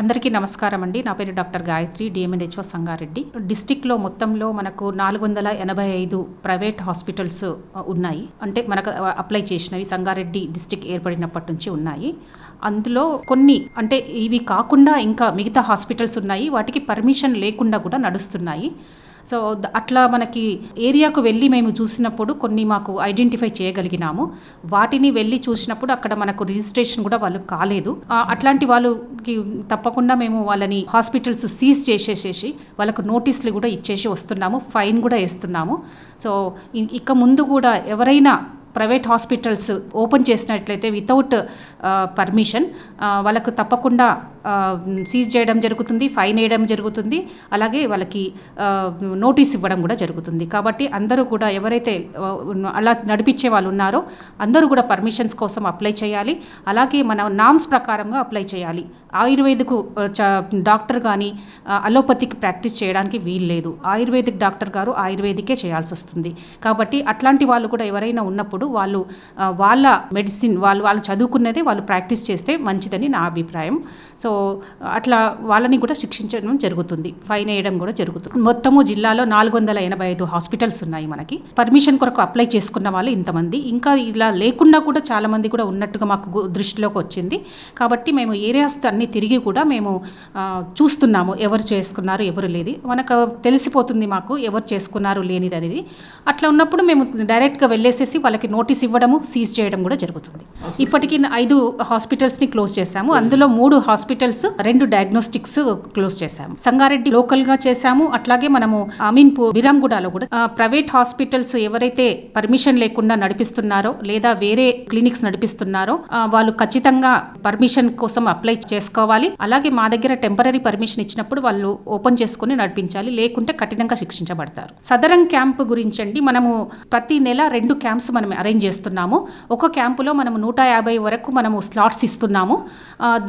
అందరికీ నమస్కారం అండి. నా పేరు డాక్టర్ గాయత్రి, డిఎంఎన్హెచ్ఓ సంగారెడ్డి. డిస్టిక్లో మొత్తంలో మనకు 485 ప్రైవేట్ హాస్పిటల్స్ ఉన్నాయి. అంటే మనకు అప్లై చేసినవి సంగారెడ్డి డిస్టిక్ ఏర్పడినప్పటి నుంచి ఉన్నాయి. అందులో కొన్ని అంటే ఇవి కాకుండా ఇంకా మిగతా హాస్పిటల్స్ ఉన్నాయి. వాటికి పర్మిషన్ లేకుండా కూడా నడుస్తున్నాయి. సో అట్లా మనకి ఏరియాకు వెళ్ళి మేము చూసినప్పుడు కొన్ని మాకు ఐడెంటిఫై చేయగలిగినాము. వాటిని వెళ్ళి చూసినప్పుడు అక్కడ మనకు రిజిస్ట్రేషన్ కూడా వాళ్ళు కాలేదు. అట్లాంటి వాళ్ళకి తప్పకుండా మేము వాళ్ళని హాస్పిటల్స్ సీజ్ చేసేసేసి వాళ్ళకు నోటీసులు కూడా ఇచ్చేసి వస్తున్నాము, ఫైన్ కూడా వేస్తున్నాము. సో ఇక ముందు కూడా ఎవరైనా ప్రైవేట్ హాస్పిటల్స్ ఓపెన్ చేసినట్లయితే వితౌట్ పర్మిషన్ వాళ్ళకు తప్పకుండా సీజ్ చేయడం జరుగుతుంది, ఫైన్ వేయడం జరుగుతుంది, అలాగే వాళ్ళకి నోటీస్ ఇవ్వడం కూడా జరుగుతుంది. కాబట్టి అందరూ కూడా ఎవరైతే అలా నడిపించే వాళ్ళు ఉన్నారో అందరూ కూడా పర్మిషన్స్ కోసం అప్లై చేయాలి. అలాగే మన నామ్స్ ప్రకారంగా అప్లై చేయాలి. ఆయుర్వేదిక్ డాక్టర్ కానీ అలోపతిక్ ప్రాక్టీస్ చేయడానికి వీల్లేదు. ఆయుర్వేదిక్ డాక్టర్ గారు ఆయుర్వేదికే చేయాల్సి వస్తుంది. కాబట్టి అట్లాంటి వాళ్ళు కూడా ఎవరైనా ఉన్నప్పుడు వాళ్ళు వాళ్ళ మెడిసిన్ వాళ్ళు చదువుకున్నదే వాళ్ళు ప్రాక్టీస్ చేస్తే మంచిదని నా అభిప్రాయం. సో అట్లా వాళ్ళని కూడా శిక్షించడం జరుగుతుంది, ఫైన్ వేయడం కూడా జరుగుతుంది. మొత్తము జిల్లాలో 485 హాస్పిటల్స్ ఉన్నాయి. మనకి పర్మిషన్ కొరకు అప్లై చేసుకున్న వాళ్ళు ఇంతమంది, ఇంకా ఇలా లేకుండా కూడా చాలా మంది కూడా ఉన్నట్టుగా మాకు దృష్టిలోకి వచ్చింది. కాబట్టి మేము ఏరియాస్ అన్ని తిరిగి కూడా మేము చూస్తున్నాము ఎవరు చేసుకున్నారు ఎవరు లేదు, మనకు తెలిసిపోతుంది మాకు ఎవరు చేసుకున్నారు లేనిది అనేది. అట్లా ఉన్నప్పుడు మేము డైరెక్ట్గా వెళ్ళేసేసి వాళ్ళకి నోటీస్ ఇవ్వడము, సీజ్ చేయడం కూడా జరుగుతుంది. ఇప్పటికీ 5 హాస్పిటల్స్ని క్లోజ్ చేశాము. అందులో 3 హాస్పిటల్స్, 2 డయాగ్నోస్టిక్స్ క్లోజ్ చేశాము. సంగారెడ్డి లోకల్గా చేశాము. అట్లాగే మనము అమీన్పూర్, బిరాంగూడలో కూడా ప్రైవేట్ హాస్పిటల్స్ ఎవరైతే పర్మిషన్ లేకుండా నడిపిస్తున్నారో లేదా వేరే క్లినిక్స్ నడిపిస్తున్నారో వాళ్ళు ఖచ్చితంగా పర్మిషన్ కోసం అప్లై చేసుకోవాలి. అలాగే మా దగ్గర టెంపరరీ పర్మిషన్ ఇచ్చినప్పుడు వాళ్ళు ఓపెన్ చేసుకుని నడిపించాలి, లేకుంటే కఠినంగా శిక్షించబడతారు. సదరం క్యాంప్ గురించి అండి, మనము ప్రతి నెల 2 క్యాంప్స్ మనం అరేంజ్ చేస్తున్నాము. ఒక క్యాంపులో మనము 150 వరకు మనము స్లాట్స్ ఇస్తున్నాము.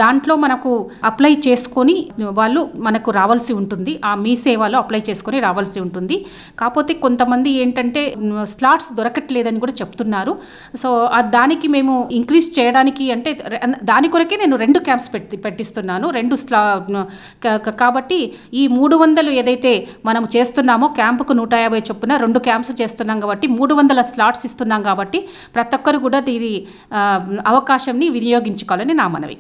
దాంట్లో మనకు అప్లై చేసుకొని వాళ్ళు మనకు రావాల్సి ఉంటుంది. ఆ మీ సేవలో అప్లై చేసుకొని రావాల్సి ఉంటుంది. కాకపోతే కొంతమంది ఏంటంటే స్లాట్స్ దొరకట్లేదని కూడా చెప్తున్నారు. సో దానికి మేము ఇంక్రీజ్ చేయడానికి అంటే దాని కొరకే నేను 2 క్యాంప్స్ పెట్టిస్తున్నాను. 2 కాబట్టి ఈ 300 ఏదైతే మనం చేస్తున్నామో క్యాంపుకు 150 చొప్పున 2 క్యాంప్స్ చేస్తున్నాం కాబట్టి 300 స్లాట్స్ ఇస్తున్నాం. కాబట్టి ప్రతి ఒక్కరు కూడా దీని అవకాశాన్ని వినియోగించుకోవాలని నా మనవి.